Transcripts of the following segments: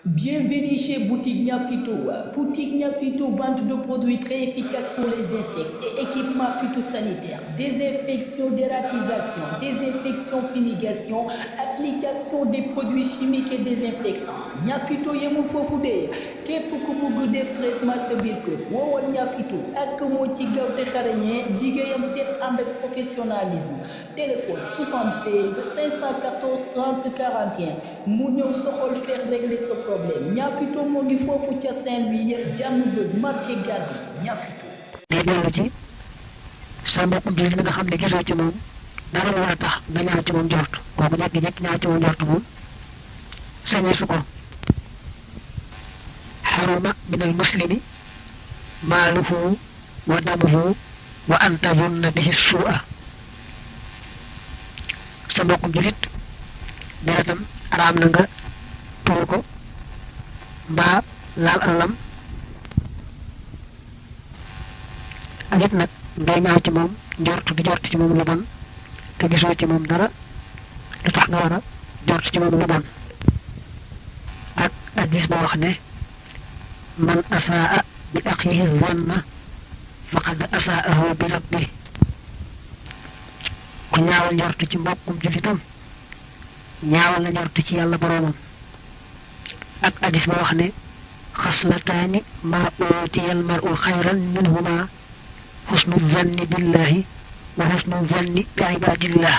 Bienvenue chez Boutique Niafito. Boutique Niafito, vente de produits très efficaces pour les insectes et équipements phytosanitaires. Désinfection, dératisation, désinfection, fumigation, application des produits chimiques et désinfectants. Niafito yemul foofu de képp ku bëgg def traitement sa biir kër woowal Niafito ak moo ci gaaw te xarañee liggéeyam seet ànd ak professionnalisme. Téléphone 76 514 30 41 mu ñëw soxol feex régler sa problème Niafito moo ngi foofu ca Saint-Louis jàmm gën marché Gàddu Niafito. day dellu ci sa mbokkum jullit mi nga xam ne gisoo ci moom dara lu war a tax nga ñaaw ci moom njort kooku jékki-jékki ñaaw ci moom njort moom sañee su ko xaruma min al muslimi maaluhu wa damuhu wa an tazunna bihi suu'a sa mbokkum jullit deretam araam na nga tuur ko mbaa laal alalam ak it nag ngay ñaaw ci moom njort di jort ci moom lu bon te gisoo ci moom dara lu tax nga war a jort ci moom lu bon ak addis ba wax ne man asaa bi axiihi zanna faqad asaahu bi rabbi ku ñaawal njort ci mbokkum jullitam ñaawal la njort ci yàlla boroomam ak addis ba wax ne xaslataani maa uutiyal mar'u xayran minhuma xusnu zanni billahi wa xusnu zanni bi ibadillah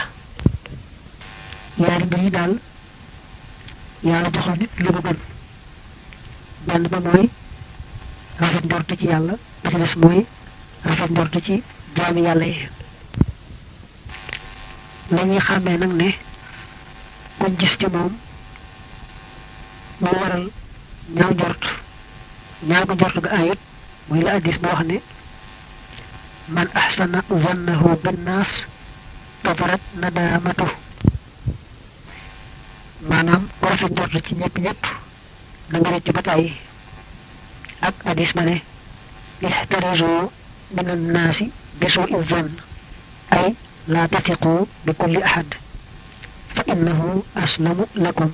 yaari mbir yi daal yàlla joxul nit lu ko gën benn ba mooy rafet njort ci yàlla ba ci des mooy rafet njort ci jaami yàlla yi la ñuy xàmmee nag ne kuñ gis ci moom mu waral ñaaw njort ñaaw ko njort ga ayut mooy la addis ba wax ne man ahsana zannahu binnaas tabarat nadaamatu maanaam ku rafet njort ci ñëpp da nga rëcc ba tàyyi ak addis ba ne ihtarizu min annaasi bi suui zann ay laa tatiqu bi kulli ahad fa innahu aslamu lakum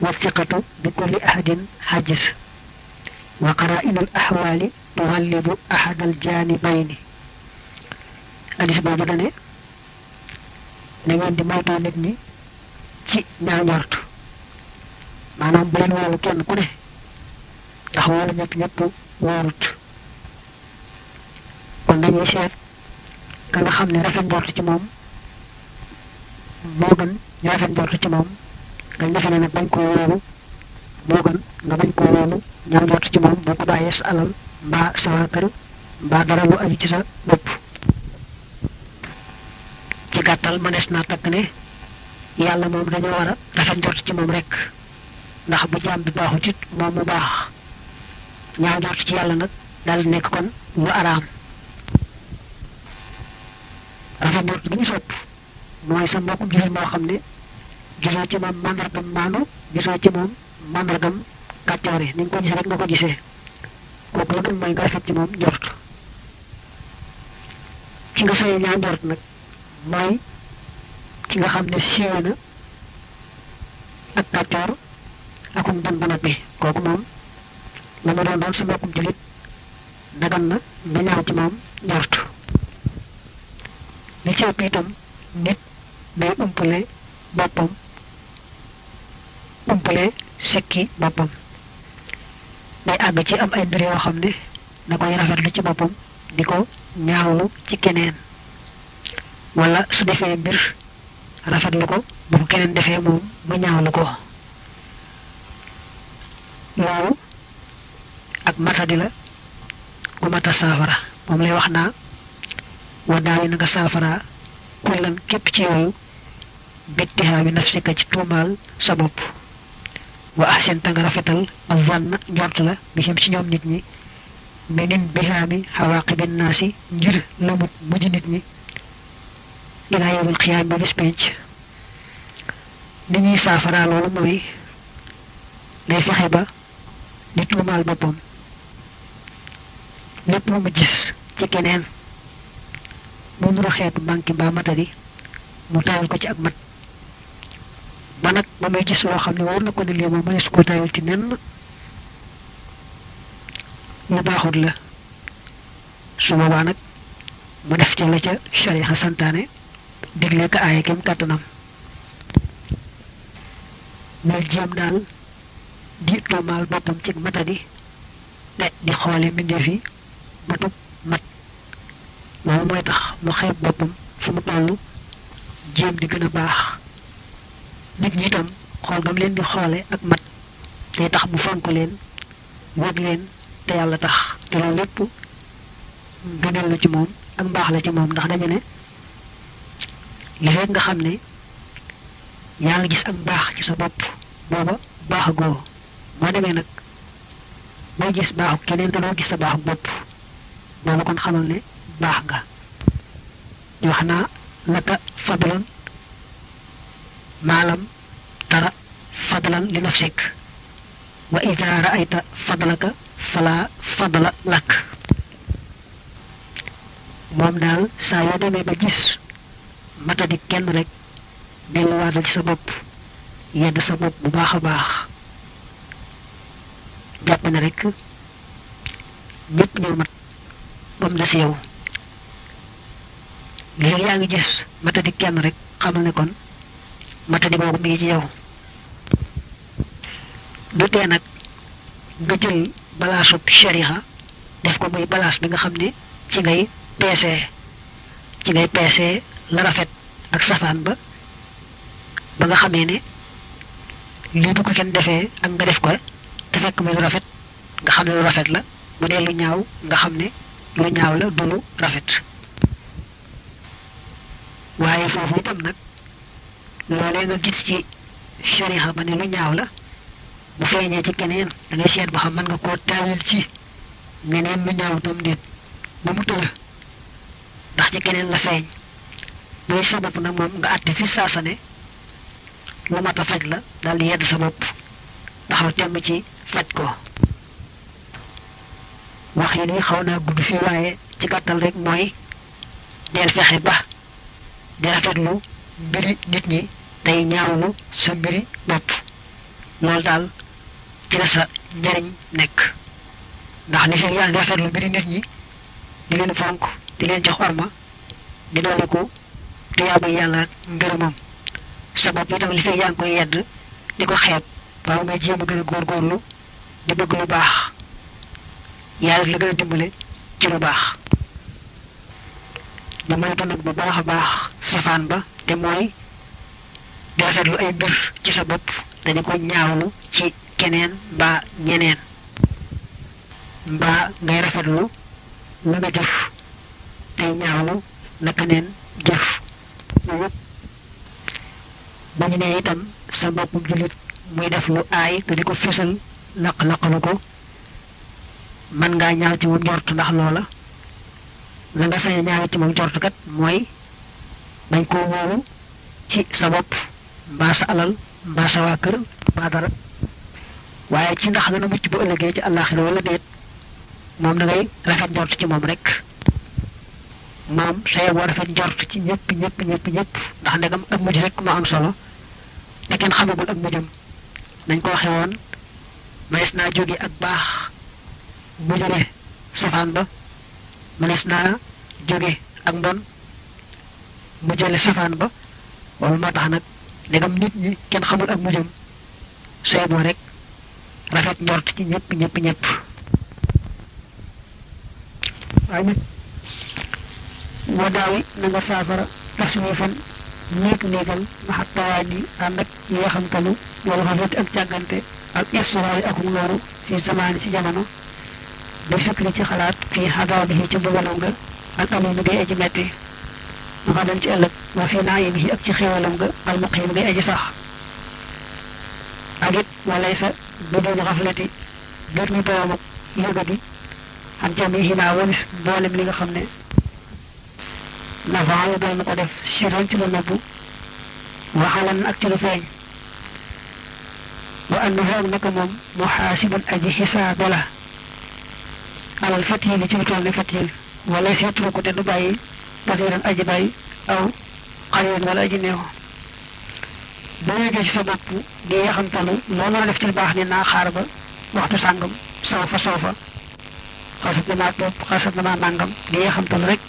wa thiqatu bi kulli ahadin xajis wa qaraa'inu al ahwaali tuxallibu ahad al jaanibayni addis boobu dane na ngeen di moytoo nit ñi ci ñaaw njort maanaam bu leen wóolu kenn ku ne ndax wóolu ñëpp wóorut kon dañuy seet ka nga xam ne rafet njort ci moom moo gën ñu rafet njort ci moom nga defe ne nag bañ koo wóolu moo gën nga bañ koo wóolu ñaaw njort ci moom boo ko bàyyee sa alal mbaa sa waa kër mbaa dara lu aju ci sa bopp ci gàttal mënees naa takk ne yàlla moom dañoo war a rafet njort ci moom rek ndax bu jaam bi baaxut it moom mu baax ñaaw njort ci yàlla nag daal nekk kon lu araam rafet njort gi ñu sopp mooy sa mbokkum jullit moo xam ne gisoo ci moom màndargam maandu gisoo ci moom màndargam kàccoore ni nga ko gisee rek nga ko gisee kooku la gën mooy nga rafet ci moom njort ki nga sañee ñaaw njort nag mooy ki nga xam ne siiwe na ak kàccoor akum bon ba noppi kooku moom la ma doon sa mbokkum jullit dagan na nga ñaaw ci moom njort li ci ëpp itam nit day umpale boppam umpale sikki boppam day àgg ci am ay mbir yoo xam ne da koy rafetlu ci boppam di ko ñaawlu ci keneen wala su defee mbir rafetlu ko bu ko keneen defee moom mu ñaawlu ko loolu ak matadi la gu mata saafara moom lay wax naa wa daawi na nga saafara kullan képp ci yooyu bittihaa bi nafsika ci tuumaal sa bopp wa ahsin ta nga rafetal ak zann njort la bi ci ñoom nit ñi menin bihaami xawaaqibin naasi ngir lëmut mujj nit ñi ilaa yawmil xiyaam ba bis penc ni ñuy saafara loolu mooy day fexe ba di tuumaal boppam lépp lu mu gis ci keneen mu nuru xeetu manki mbaa matadi mu tawal ko ci ak mat ba ba nag ba muy gis loo xam ne war na ko ne lii moom mënees koo tayal ci nenn lu baaxut la su boobaa nag mu def ci la ca sharia santaane digle ka aaye kem kàttanam muy jéem daal di tuumaal boppam ci matadi te di xoole mbindeef yi matub mat loolu mooy tax mu xeeb boppam fu mu toll jéem di gën a baax nit ñi itam xool gam leen di xoole ak mat day tax mu fonk leen wég leen te yàlla tax te loolu lépp gënal la ci moom ak mbaax la ci moom ndax dañu ne li fekk nga xam ne yaa ngi gis ak mbaax ci sa bopp booba baax goo moo demee nag booy gis baaxu keneen te doo gis sa baaxu bopp booba kon xamal ne baax nga ñu wax naa laka fadlan maalam tara fadlan li nafsik wa ida raayta fadlaka fala fadla lak moom daal saa yoo demee ba gis matadi kenn rek delluwaatal ci sa bopp yedd sa bopp bu baax a baax jàpp ne rek ñëpp ñoo mat ba mu des yow léegi yaa ngi gis matadi kenn rek xamal ne kon matadi googu mi ngi ci yow du tee nag nga jël balaasub shariha def ko muy balaas bi nga xam ne ci ngay peesee la rafet ak safaan ba nga xamee ne lii bu ko kenn defee ak nga def ko te fekk muy lu rafet nga xam ne lu rafet la bu dee lu ñaaw nga xam ne lu ñaaw la du lu rafet waaye foofu itam nag loolee nga gis ci shariha ba ne lu ñaaw la bu feeñee ci keneen da ngay seet ba xam mën nga koo taawil ci meneen lu ñaaw tam déet ba mu tëla ndax ci keneen la feeñ bu dee sa bopp nag moom nga àtte fi saasa ne lu mat a faj la daal di yedd sa bopp taxaw temm ci faj ko wax yi ni xaw naa gudd fii waaye ci gàttal rek mooy del fexe ba di rafetlu mbiri nit ñi tey ñaawlu sa mbiri bopp loolu daal ci la sa njariñ nekk ndax li fekk yaa ngi rafetlu mbiri nit ñi di leen fonk di leen jox orma di dolliku tuyaaba yàlla ak ngërëmam sa bopp itam li fekk yaa ngi koy yedd di ko xeeb waaw nga jéem a gën a góorgóorlu di bëgg lu baax yàlla la gën a dimbale ci lu baax ba moytu nag bu baax a baax safaan ba te mooy di rafetlu ay mbir ci sa bopp te di ko ñaawlu ci keneen mbaa ñeneen mbaa ngay rafetlu la nga jëf tey ñaawlu la keneen jëf ba ñu ne itam sa bopp jullit muy def lu aay te di ko fésal laq-laqalu ko mën ngaa ñaaw ci moom njort ndax loola la nga sañ ñaaw ci moom njort kat mooy bañ koo wóolu ci sa bopp mbaa sa alal mbaa sa waa kër mbaa dara waaye ci ndax dana mucc bu ëllëgee ci àllaaxira wala déet moom da ngay rafet njort ci moom rek moom saye boo rafet njort ci ñëpp ndax ndegam ak mujj rek moo am solo te kenn xamagul ak mujjam nañ ko waxe woon mënees naa jóge ak baax bu jóge safaan ba mënees naa jóge ak mbon mu jële safaan ba loolu moo tax nag ndegam nit ñi kenn xamul ak mujjam saye boo rek rafet njort ci ñëpp waaye nag wadaawi na nga saafara taswifan néegal maxat tawaay ni ànd ak yeexamtalu wala xafati ak càggante ak israari ak looru fi zamaani ci jamono ba fikri ci xalaat fii xadaabihi ci bëggalam nga ak amul ngay aji metti ma xa dem ci ëllëg wa fii naayimihi ak ci xéewalam nga almuqiim ngay aji sax ak it walay sa bu doon xaflati biir mi borom ak yëga gi xam jamiihima walis mboolem li nga xam ne nafaayu doon na ko def siran ci lu nëbbu waxalan ak ci lu feeñ wa annahu ak naka moom muhaasibun aji xisaaba la alal fatiili ci lu toll ne fatiil wala seetlu ko te du bàyyi kasiran aji bàyyi aw xalilan wala aji néew boo yëgee ci sa bopp di yaxantalu loolu la def ci lu baax ni naa xaar ba waxtu sàngam saw fa xasat na maa topp xasat na maa nàngam di yaxantalu rek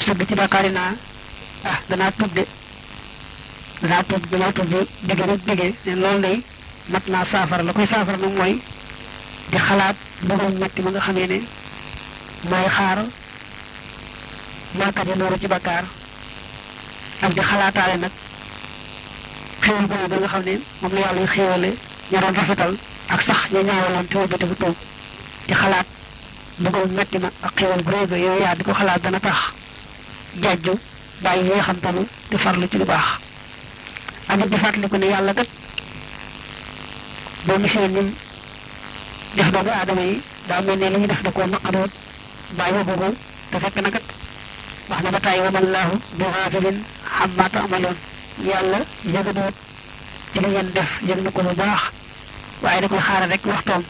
sëgg ci bàkkaari naa danaa tuub digge rek digge ne loolu lay mat naa saafara la koy saafara nag mooy di xalaat mbugal metti ma nga xamee ne mooy xaar mooykat yi nooru ci bakkaar ak di xalaataale nag xéwal boobu ba nga xam ne moom la yàlla xéwale ña doon rafetal ak sax ña ñaawaloon te wëlbati bu tuub di xalaat mbugal metti ma ak xéwal bu réy ga yooyu yaa di ko xalaat dana tax jajju bàyyi yi xam tamit di farlu ci lu baax ak it di fàttaliku ne yàlla kat boo gisee ñun def doomu aadama yi daa mel ne li ñu def da koo naqaroot bàyyi boobu te fekk na kat wax na ba tàyyi wa mallaahu bi gaafilin ammaa ta'maluun yàlla yëgadoot ci li ngeen def yëg na ko bu baax waaye da koy xaaral rek waxtoom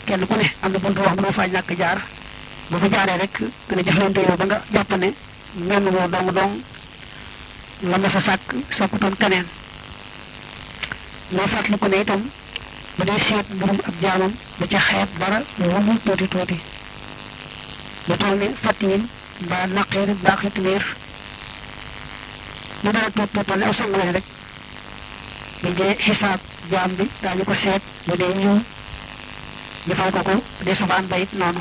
kenn ku ne am na buntu wax mënoo faa ñàkk jaar bu fa jaaree rek dana jëflante yow ba nga jàpp ne menn moo dong la nga sa sàkkutoon keneen mooy fàttaliku ne itam bu dee seet mbirum ab jaamam bu ca xeeb dara lu mu tuuti lu toll ne fàttiin mbaa naqeer mbaa xitmiir lu dara tuut ne aw sang lañ rek bu dee xisaab jaam bi daañu ko seet bu dee ñëw ñu fay ko dee safaan ba it noonu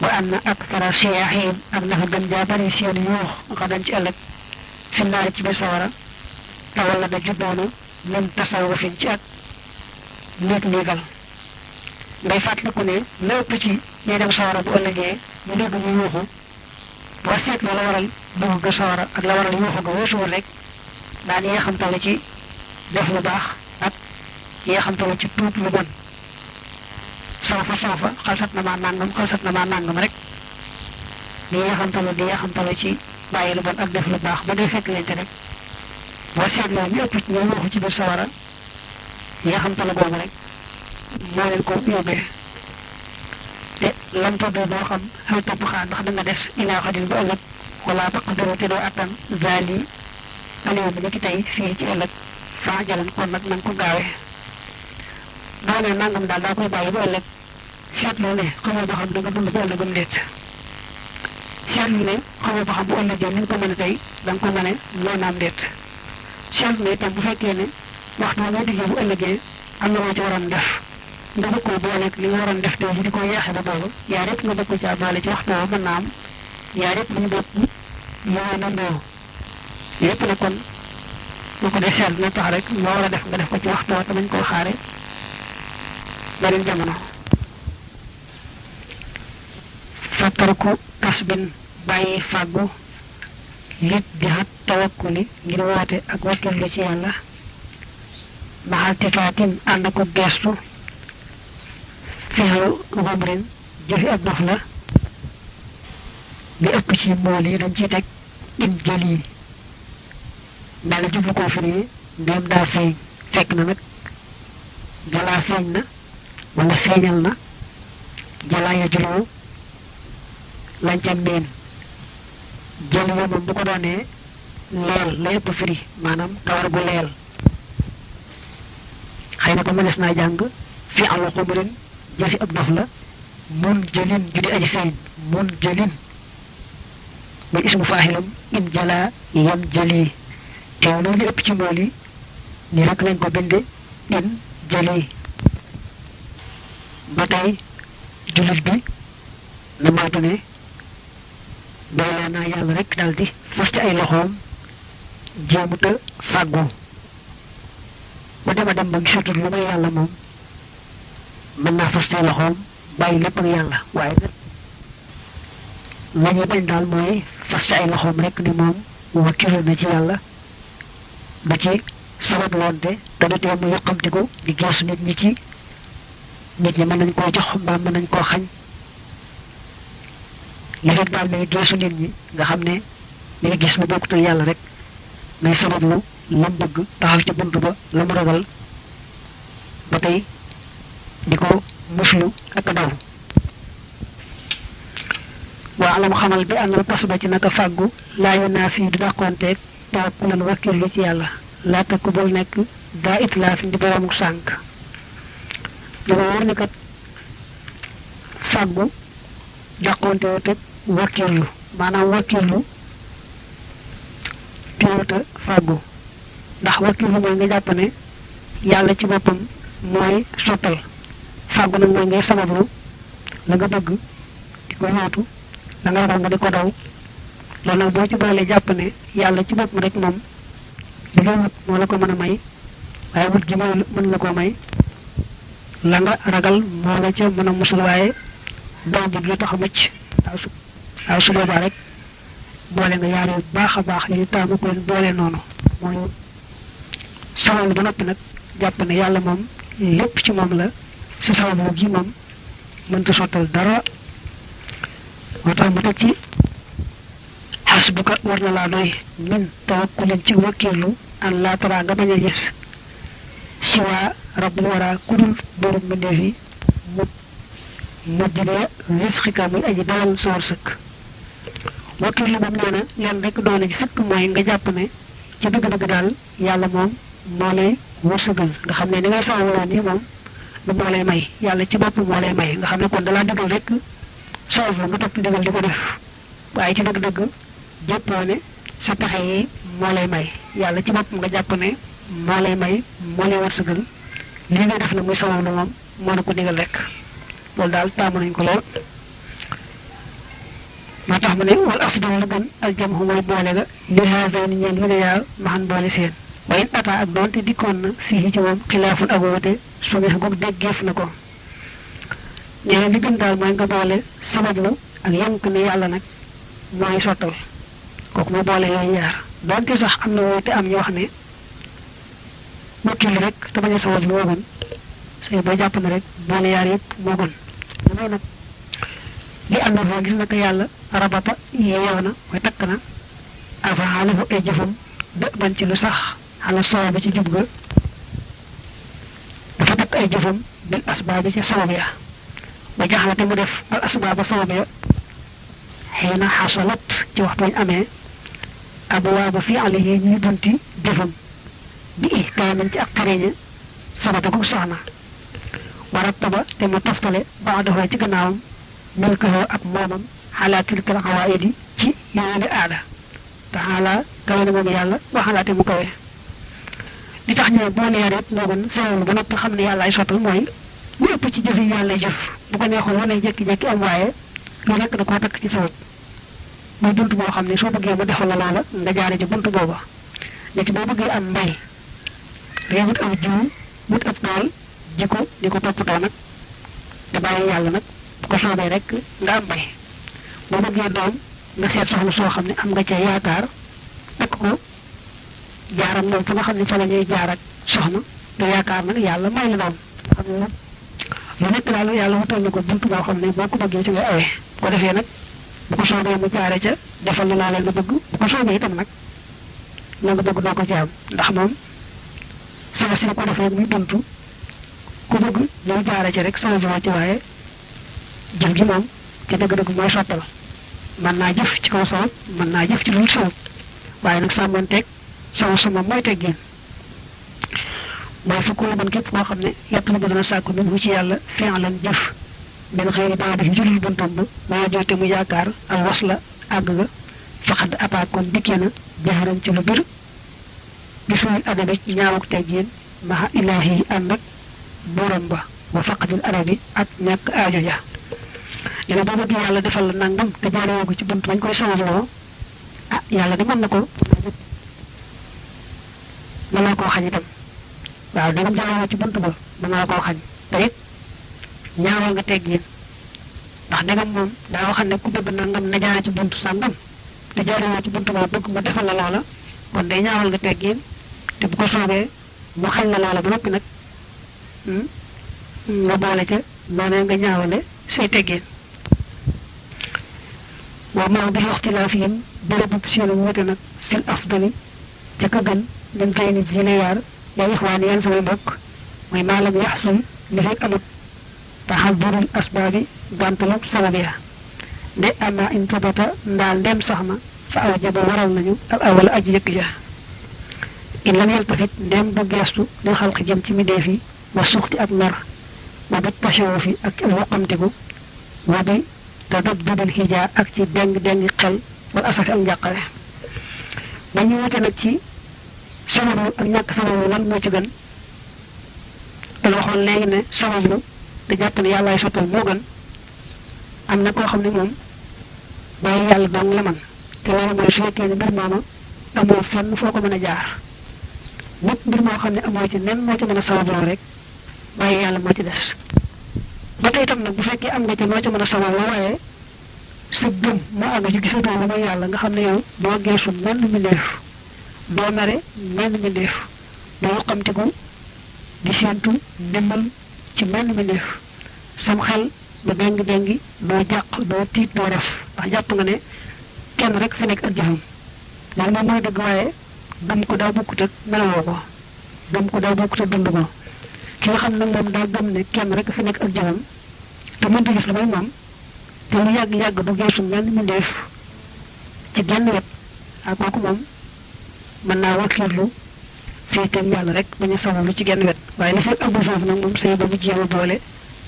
wa anna akthara siyaahin ak naka gën jaa bari seen yuux xadan ci ëllëg fi naari ci biir sawara tawalla da juddoona min tasawufin ci ak néeg-néegal ngay fàttaliku ne lépp ci ñuy dem sawara bu ëllëgee ñu dégg ñu yuuxu boo seetloo la waral dugg ga sawara ak la waral yuuxu ga weesuwul rek daan yee xamtale ci def lu baax ak yee xamtale ci tuub lu bon sawfa xalsat na maa nàngam rek di yee xamtale ci bàyyi lu bon ak def lu baax ba day fekk leen te rek boo seetloo ñu ëpp ci ñu yuuxu ci biir sawara yee xamtale boobu rek moo leen ko yóbbee te lam todd doo xam xel topp xaar ndax da nga des ilaa xadin ba ëllëg wala taqdiru te doo attan zaali aliou bi nekki tey fii ci ëllëg faa jalan kon nag nanga ko gaawe doo ne nangam daal daa koy bàyyi ba ëllëg seetlu ne xamoo ba xam da nga dund ba ëllëgam déet seetlu ne xamoo ba xam bu ëllëgee ni nga ko mën a tey da nga ko mën a loo naam déet seetlu ne itam bu fekkee ne waxtu moo diggee bu ëllëgee am na loo ci waroon def nga bëgg ko booleeg li nga waroon def te di ko yeexe ba boobu yaa rek nga bëgg ko caa boole ci waxtu woo mën naa am yaa rek lu ñu bokk yoo na ndoo yépp ne kon boo ko dee seetlu na tax rek loo war a def nga def ko ci waxtu woo te nañ koo xaare beneen jamono fattarku kasbin bàyyi fàggu lit di xat tawakkuli ngir woote ak wakkirlu ci yàlla maxal tifaatin ànd ko geestu fexlu xumrin jëfi ab dof la li ëpp ci mool yi dañ ciy teg in jëli mel na jublu koo firi ndéem daa feeñ fekk na nag jalaa feeñ na wala feeñal na jalaa ya juloo lañ ca meen jël ya moom bu ko doonee leel la ëpp firi maanaam kawar gu leel xëy na ko mënees naa jàng fi alu xumrin jëfi ab dof la mun jëlin ju di aji feeñ mun jëlin muy ismu faaxilam in jala yam jëli teew loolu ëpp ci mool yi ni rek lañ ko binde in jëli ba tey jullit bi na moytu ne doyloo naa yàlla rek daldi fas ci ay loxoom jéemuta fàggu bu dema dem ba gisatul lu may yàlla moom mën naa fas ci ay loxoom bàyyi lépp ak yàlla waaye nag la ñuy bañ daal mooy fas ci ay loxoom rek ni moom wakkilu na ci yàlla du ci sabab loonte te du tee mu yoqamtiku di geesu nit ñi mën nañ koo jox mbaa mën nañ koo xañ li rek daal may geesu nit ñi nga xam ne mi ngi gis mu bokkut ak yàlla rek may sabab lu lam bëgg taxaw ci bunt ba la mu ragal ba tey di ko muslu ak daw waa alam xamal bi àndal kas ba ci naka fàggu laayu naa fii du dàqoonteeg tawakkulan wakkirlu ci yàlla laata ko bul nekk daa it laa fi di boroomu sànk dama wóor ni kat fàggu jàqonte wut ak wakkirlu maanaam wakkirlu teewuta fàggu ndax wakkirlu mooy nga jàpp ne yàlla ci boppam mooy sottal fàggu nag mooy ngay sabablu la nga bëgg di ko yootu la nga ragal nga di ko daw loolu nag boo ci boolee jàpp ne yàlla ci boppam rek moom li ngay wut moo la ko mën a may waaye wut gi mën la koo may la nga ragal moo la ca mën a musul waaye daw gi du tax a mucc waaw su boobaa rek boole nga yaar yu baax a baax yu taamu ko leen boole noonu mooy sabablu ba noppi nag jàpp ne yàlla moom lépp ci moom la si sabablu gi moom mënta sottal dara moo tax mu teg ci xasbuka war na laa doy min tawakkulin ci wakkirlu an laa tara nga bañ a gis siwaa rabbul wara kudul borom mbindeef yi mujjidee rifqika muy aji dalal sa wërsëg wakkirlu moom nee na leen rek doole ji fekk mooy nga jàpp ne ci dëgg-dëgg daal yàlla moom moo lay wërsëgal nga xam ne ni ngay sawaloo nii moom du moo lay may yàlla ci bopp moo lay may nga xam ne kon dalaa dëggal rek sawal nga topp digal di ko def waaye ci dëgg-dëgg jàppoo ne sa pexe yi moo lay may yàlla ci bopp nga jàpp ne moo lay may moo lay wërsëgal lii nga def na muy sawal moom moo la ko digal rek loolu daal taamu nañ ko lool moo tax mu ne wal afdal lu gën aljamhu mooy boole ga li haadayni ñeen yu ne yaa maxan boole seen waaye ata ak doonte dikkoon na fii ci moom xilaafun ak woote sumeex goog déggeef na ko ñeneen li gën daal mooy nga boole sabablu ak yënk ne yàlla nag mooy sottal kooku mu boole yooyu yaar doonte sax am na woote am ñu wax ne wakkil rek te bañ a sabablu moo gën say boo jàpp ne rek boole yaar yëpp moo gën mooy nag li ànd foo gis naka yàlla rabata yeew na mooy takk na afaalahu ay jëfam dë ban ci lu sax xala sawabi ci jub ga dafa takk ay jëfam bil asbaabi ci sabab ya ba jaxlate mu def al asbaaba sabab ya xëy na xasalat ci waxtuñ amee abwaaba fi alayhi ñuy bunti jëfam bi ihtaamin ci ak xareñe sabata ko sax na warattaba te mu toftale baadahoo ci gannaawam milkahoo ak moomam xalaa tilkal xawaayidi ci yooyale aada te xaalaa kawe na moom yàlla waxalaate mu kawe li tax ñu boole yaar yëpp moo gën sawlu ba noppi xam ne yàlla ay sottal mooy lu ëpp ci jëf yi yàlla jëf bu ko neexoon wane jékki-jékki am waaye lu nekk da koo takk ci sabab muy bunt boo xam ne soo bëggee mu defal la loola nga jaare ci bunt booba nekk boo bëggee am mbay dangay wut aw jiwu wut ab tool ji ko di ko toppatoo nag te bàyyi yàlla nag bu ko soobee rek nga am mbay boo bëggee doom nga seet soxna soo xam ne am nga ca yaakaar takk ko jaaram moom fa nga xam ne fa la ñuy jaar ak soxna te yaakaar nag yàlla may la doom xam ne lu nekk daal yàlla wutal na ko bunt boo xam ne boo ko bëggee ci ngay awee bu ko defee nag bu ko soobee mu jaare ca defal la loolee nga bëgg bu ko soobee itam nag la nga bëgg doo ko ci am ndax moom sama si ko defee muy buntu ku bëgg ñëw jaare ci rek sama ci waaye jëf gi moom ca dëgg-dëgg mooy sottal mën naa jëf ci kaw sabab mën naa jëf ci lu dul sabab waaye nag sàmmanteeg sama mooy teggin mooy fukk la ban képp koo xam ne yàtt la dana sàkku min ci yàlla fi'lan jëf min xëyri baa bi julul buntam ba maa joote mu yaakaar al wasla àgg ga faxad apaakoon dikkee na jaxaran ci lu bir bi suul adabi ci ñaawuk teggin maha ilaahi ànd ak borom ba wa faqadil arabi ak ñàkk aajo ja dina boo bëgg yàlla defal la nangam te jaaree ko ci bunt bañ koy sawabloo ah yàlla di mën na ko mën naa koo xañ itam waaw dagam jaaree ci bunt ba mën naa koo xañ te it ñaawal nga teggin ndax dagam moom daa wax ne ku bëgg nangam na jaaree ci buntu sàngam te jaaree ci bunt ba bëgg mu defal la loola kon day ñaawal nga teggin te bu ko soobee mu xañ la loola ba noppi nag nga boole ca noonee nga ñaawale say teggin wa ma bi ixtilaafihim bërëbu seen wute nag fil afdali ca ka gën min tayni ji la yaar yaa ixwaan yeen samay mbokk mooy maalam yaxsul li fekk amut taxadurul asbaabi gàntalu sabab ya nde ama in tabata ndaal ndem sax na fa aw jaba waral nañu al awala aji jëkk ja in lam yaltafit ndem bu geestu lil xalqi jëm ci middeef yi wa suxti ak mer wa bi tashawufi ak woqamtiku wa bi tadabdubil xijaa ak ci deng xel wala asafi ak njàqare dañu wute nag ci sababu ak ñàkk sababu lan moo ci gën te waxoon léegi ne sababu te jàpp ne yàllaay sottal moo gën am na koo xam ne moom bàyyi yàlla dong la man te loolu mooy su fekkee ne mbir mooma amoo fenn foo ko mën a jaar ñëpp mbir moo xam ne amoo ci nen moo ci mën a sababloo rek bàyyi yàlla moo ci des ba tey itam nag bu fekkee am nga ci noo ci mën a sababloo waaye sa gëm moo àgg ci gisatoo lu may yàlla nga xam ne yow doo geesu menn mbindeef doo mere menn mbindeef doo xamtiku di séentu ndimbal ci menn mbindeef sam xel du déng doo jàq doo tiit doo def ndax jàpp nga ne kenn rek fi nekk ak jëfam loolu moom mooy dëgg waaye gëm ko daa bokkut ak melowoo ko gëm ko daa bokkut ak dund ko ki nga xam nag moom daa gëm ne kenn rek fi nekk ak jëfam te mënta gis lu may moom te lu yàgg-yàgg du geesu mel ni mu def ci genn wet ak kooku moom mën naa wakkiirlu féeteeg yàlla rek bañ a sababu ci genn wet waaye li fekk agul foofu nag moom say ba mu jéem a boole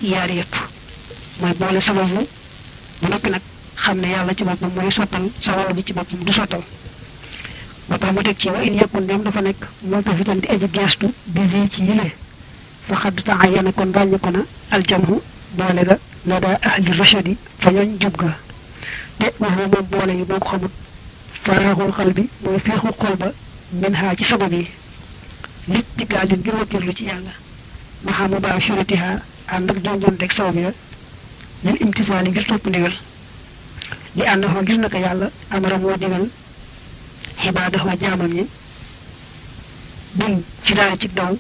yaar yëpp mooy boole sababu ba noppi nag xam ne yàlla ci boppam mooy sottal sababu bi ci boppam du sottal ba tax mu teg ci wa in yekkun dem dafa nekk moo ko fitan di aji geestu bisi ci yile fa xadd taxa yene kon ràññiku na aljamhu boole ga la daa ahli rachadi fa ñooñ jub ga te waxu moom boole yi boo ko xamut faraaxul xal bi mooy feexu xol ba min xaa ci sabab yi lit digaalin ngir wakkirlu ci yàlla maxaa mu baa suratiha ànd ak jonjonteeg sabab ya lil imtisaali ngir topp ndigal li ànd xoo ngir naka yàlla amara moo digal xibaadaxoo jaamam ñi bil ci daari ci daw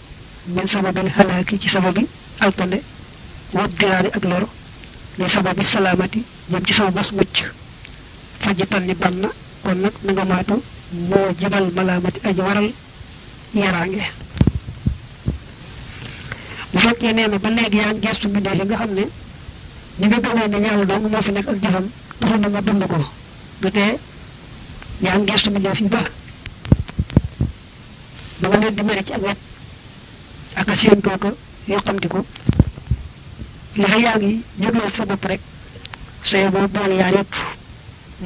min sababil xalaaki ci sababi alkande wat diraari ak lor li sababi salaamati jëm ci sama bos mucc fajitan ni ban na kon nag na nga moytu moo jabal malaamati aji waral yaraange bu fekkee nee na ba léegi yaa ngi gestu mbindee yi nga xam ne ñi nga gëmee ne yàlla dong moo fi nekk ak jëfam taxul na nga dund ko du tee yaa ngi gestu mbindee fi ba nga leen di mere ci ak wet ak a seen tooto yoo xamti ko li fa yaa ngi yëgloo sa bopp rek say boo boole yaar yëpp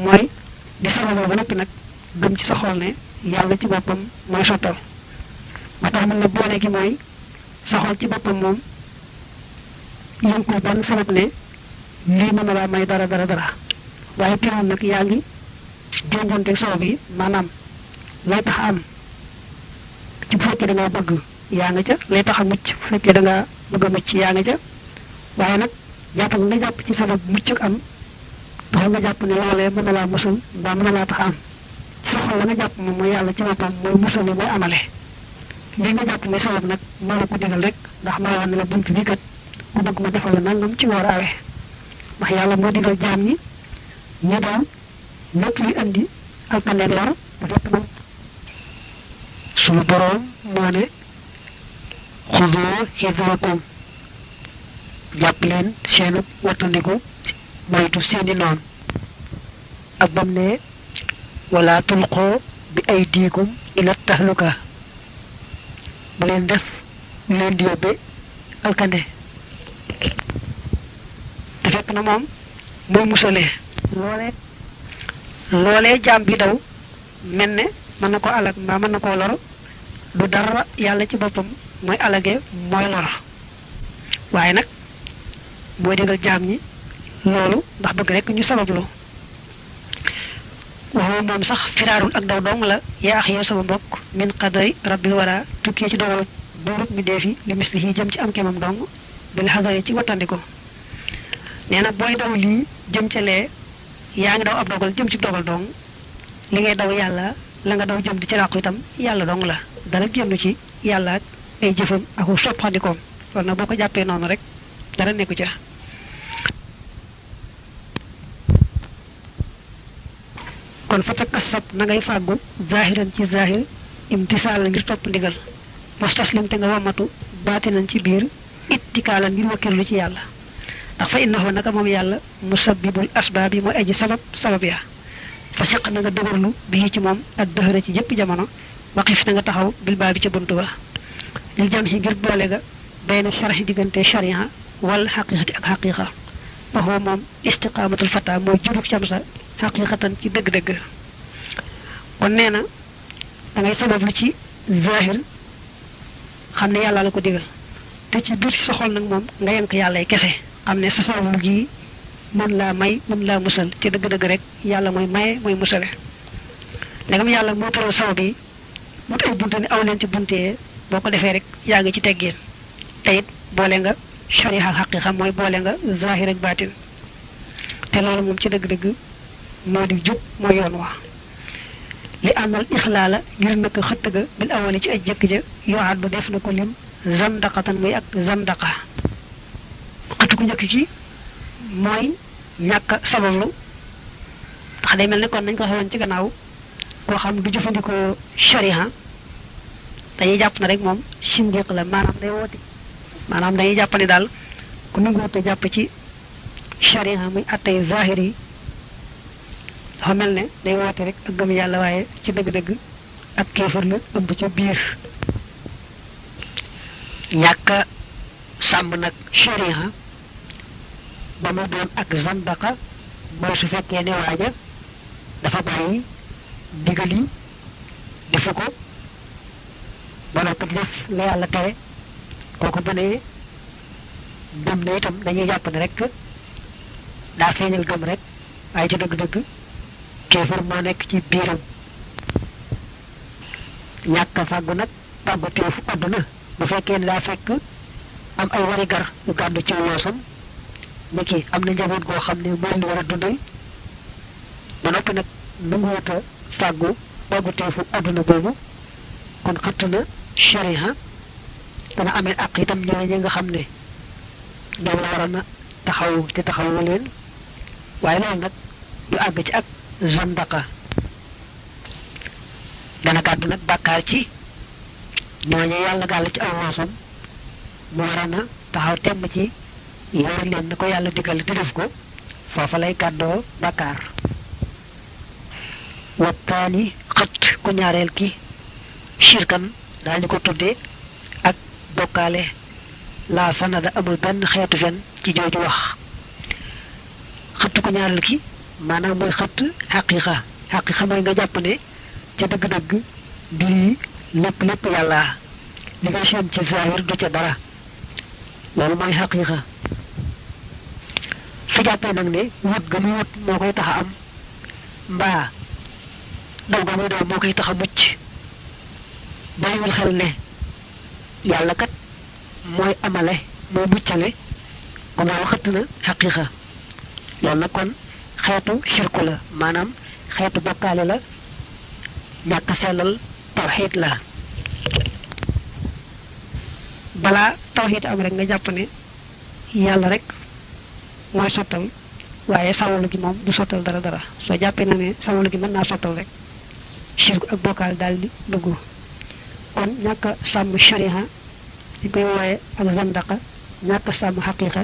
mooy di sababoo ba noppi nag gëm ci sa xol ne yàlla ci boppam mooy sottal ba tax mën na boole gi mooy sa xol ci boppam moom yënkul benn sabab ne lii mën na laa may dara waaye teewul nag yaa ngi jonjonteeg sabab yi maanaam lay tax am ci bu fekkee da ngaa bëgg yaa nga ca lay tax a mucc bu fekkee da ngaa bëgg a mucc yaa nga ca waaye nag jàpp nga jàpp ci sabab mucc ak am taxul nga jàpp ne loolee mën na laa musal mbaa mën na laa tax a am ci sa xol la nga jàpp moom mooy yàlla ci boppam mooy musal yi mooy amale li nga jàpp ne sabab nag moo la ko digal rek ndax maa wax ne la bunt bi kat ku bëgg ma defal la nangam ci nga war a awee ndax yàlla moo digal jaam ñi ñu daw lépp luy andi alkande lor bu fekk moom sunu boroom moo ne xudoo hidrakum jàpp leen seenu wattandiku moytu seeni noon ak bam ne wala tulqoo bi aydikum ila tahluka bu leen def lu leen di yóbbe alkande te fekk na moom mooy musalee loolee jaam bi daw mel ne mën na ko alag mbaa mën na koo lor du dara yàlla ci boppam mooy alage mooy lor waaye nag mooy digal jaam ñi loolu ndax bëgg rek ñu sabablu waxoo moom sax firaarul ak daw dong la yaa ax yow sama mbokk min qadari rabbil wara tukkee ci dogal buurub mi deefi li mislihi jëm ci am kemam dong bil xadari ci wattandiko nee na booy daw lii jëm ca lee yaa ngi daw ab dogal jëm ci dogal dong li ngay daw yàlla la nga daw jëm di ci làqu itam yàlla dong la dara génn ci yàlla ak ay jëfam aku soppandikoom loolu nag boo ko jàppee noonu rek dara nekku ca kon fa takassab na ngay fàggu zahiran ci zahir imtisaal ngir topp ndigal wastaslim te nga wamatu baatinan ci biir ittikaalan ngir wakkirlu ci yàlla ndax fa innahu naka moom yàlla musabbibul asbaab yi mooy aji sabab ya fa siq na nga dëgërlu bii ci moom ak dëhëra ci jëpp jamono waqif na nga taxaw bil baabi ca buntu ba li jam ci ngir boole ga bayna sharhi diggante sharia wal haqiqati ak haqiqa waxoo moom istiqamatul fata mooy jubuk cam sa haqiqatan ci dëgg-dëgg kon nee na da ngay sabablu ci zahir xam ne yàlla la ko digal te ci biir sa xol nag moom nga yenk yàlla kese xam ne sa sabablu gi mën laa may mën laa musal te dëgg-dëgg rek yàlla mooy maye mooy musale ndegam yàlla moo tëral sabab yi mu ay bunte ni aw leen ci buntee boo ko defee rek yaa ngi ci teggeen te it boole nga sharia ak haqiqa mooy boole nga zahir ak baatin te loolu moom ci dëgg-dëgg moo di jub mooy yoon wax li amal ixlaala ngir naka xëtt ga bil awali ci ay jëkk ja yowaat ba def na ko lim zandaqatan muy ak zandaqa xëtt ku njëkk ci mooy ñàkk sabablu ndax day mel ne kon nañ ko xewoon ci gannaaw koo xam du jëfandikoo sharia dañuy jàpp na rek moom sindiq la maanaam day woote maanaam dañuy jàpp ne daal ku nanguwut a jàpp ci sharia muy attay zahir yi dafa mel ne day woote rek ak gëm yàlla waaye ci dëgg-dëgg ak kéefar la ëmb ca biir ñàkk sàmm nag sharia ba mu doon ak zandaqa mooy su fekkee ne waaja dafa bàyyi digal yi defu ko ba noppi def la yàlla tere kooku bu ne gëm na itam dañuy jàpp ne rek daa feeñal gëm rek waaye ci dëgg-dëgg kéefar moo nekk ci biiram ñàkk fàggu nag fàggu teefu àdduna bu fekkee ne daa fekk am ay wari gar yu gàddu ci loosam niki am na njaboot goo xam ne mooy li war a dundal ba noppi nag nanguwut a fàggu fàgguteefu àdduna boobu kon xëtt na sharia dana amee ak itam ñooñu nga xam ne ñoom la waroon a taxaw te taxawu leen waaye loolu nag du àgg ci ak zandaqa dana gàddu nag bàkkaar ci ñooñu yàlla gàll ci aw loosam mu waroon a taxaw temm ci yor leen na ko yàlla digal di def ko foofa lay gàddoo bàkkaar wattaani xët ku ñaareel ki shirkan daañu ko tuddee ak bokkaale laa fanada amul benn xeetu fen ci jooju wax xët ku ñaareel ki maanaam mooy xët xaqiqa mooy nga jàpp ne ca dëgg-dëgg mbir yi lépp yàlla li nga seen ci zahir du ca dara loolu mooy xaqiqa su jàppee nag ne wut ga muy wut moo koy tax a am mbaa daw ga muy daw moo koy tax a mucc bàyyiwul xel ne yàlla kat mooy amale mooy muccale kon loolu xëtt na xaqiqa loolu nag kon xeetu shirku la maanaam xeetu bokkaale la ñàkk sellal tawxiid la balaa tawxiid am rek nga jàpp ne yàlla rek mooy sottal waaye sawalu gi moom du sottal dara soo jàppee na ne sawalu gi mën naa sottal rek shirku ak bokkaale daal di dugg kon ñàkk sàmm sharia ñu koy wooye ak zandaqa ñàkk sàmm xaqiqa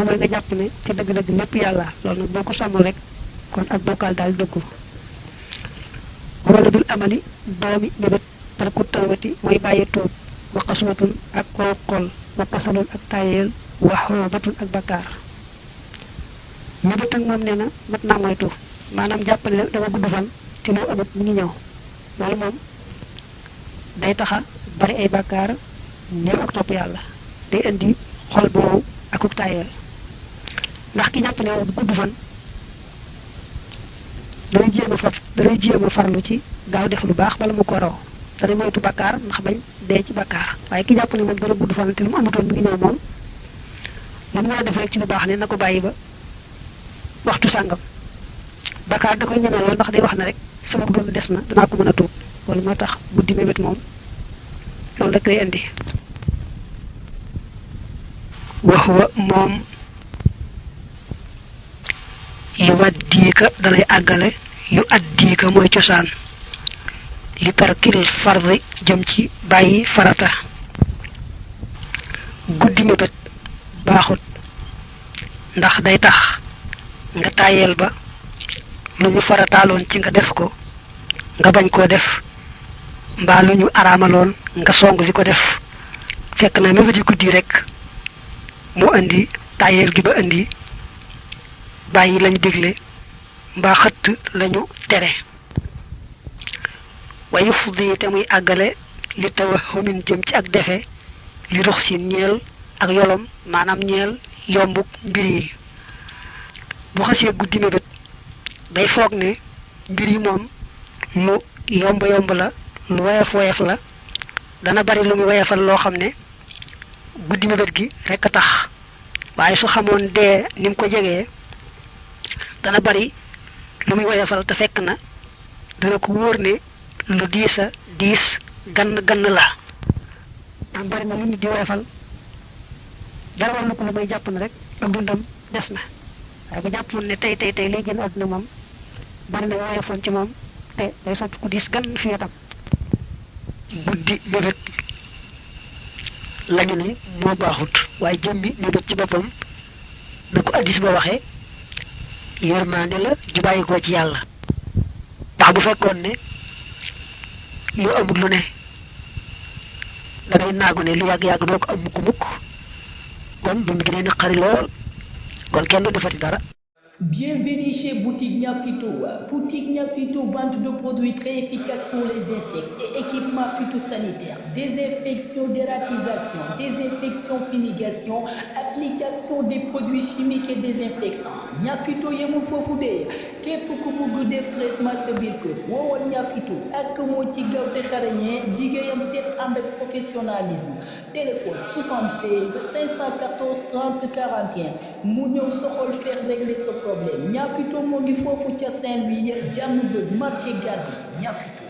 mooy nga jàpp ne te dëgg-dëgg lépp yàlla loolu nag boo ko sàmmul rek kon ak bokkaal daal dugg wala dul amali doomi mébét tarku tawbati mooy bàyyi tuub wa qaswatun ak koo xol wa kasalun ak tayeel wa xoobatun ak bakkaar mébét ak moom nee na mat naa moytu maanaam jàpp ne da nga gudd fan te loo amit mi ngi ñëw loolu moom day taxa bari ay bakkaar néew ak topp yàlla day indi xol boobu akuk tayeel ndax ki jàpp ne woon gudd fan danay jéem a farlu ci gaaw def lu baax bala mu ko raw dana moytu bakkaar ndax bañ dee ci bakkaar waaye ki jàpp ne moom dana gudd fan te lu mu amatoon mi ngi ñëw moom lu mu war a def rek ci lu baax ne na ko bàyyi ba waxtu sàngam bakkaar da koy ñeme lool ndax day wax ne rek sama dund des na danaa ko mën a tuub wala moo tax guddi mébét moom loolu rek lay indi wax wa moom yu waddiika danay àggale yu addiika mooy cosaan li tarkil fardi jëm ci bàyyi farata guddi mébét baaxut ndax day tax nga tàyyeel ba lu ñu farataaloon ci nga def ko nga bañ koo def mbaa lu ñu araamaloon nga song di ko def fekk na mébét yi guddi rek moo indi tayel gi ba indi bàyyi lañu digle mbaa xëtt lañu tere wayu fuddi te muy àggale li tawahumin jëm ci ak defe li dox ci ñeel ak yolom maanaam ñeel yombuk mbir yi bu xasee guddi mébét day foog ne mbir yi moom lu yomb la lu woyof la dana bari lu muy woyofal loo xam ne guddi mébét gi rekk tax waaye su xamoon dee ni mu ko jegee dana bari lu muy woyofal te fekk na dana ko wóor ne lu diisa diis gann la am bari na lu nit di woyofal dara war na ko lu may jàpp na rek ak dundam des na waaye bu jàppoon ne tey lay génn àdduna moom bari na woyofoon ci moom te day soppi ku diis gann fi wetam guddi mébét lañu ne moo baaxut waaye jëmmi mébét ci boppam na ko addis ba waxee yërmande la ju bàyyi ko ci yàlla ndax bu fekkoon ne lu amul lu ne da ngay naagu ne lu yàgg doo ko am mukk kon dund gi day naqari lool kon kenn du defati dara. Bienvenue chez Boutique Niafito. Boutique Niafito, vente de produits très efficaces pour les insectes et équipements phytosanitaires, désinfection, dératisation, désinfection, fumigation, application des produits chimiques et désinfectants. Niafito yemul foofu de képp ku bëgg def traitement sa biir kër woowoon Niafito ak moo ci gaaw te xarañee liggéeyam seet ànd ak professionnalisme. Téléphone 76 514 30 41 mu ñëw soxol faire régler ce problème. Niafito moo ngi foofu ca Saint-Louis jàmm gën marché Garbi Niafito.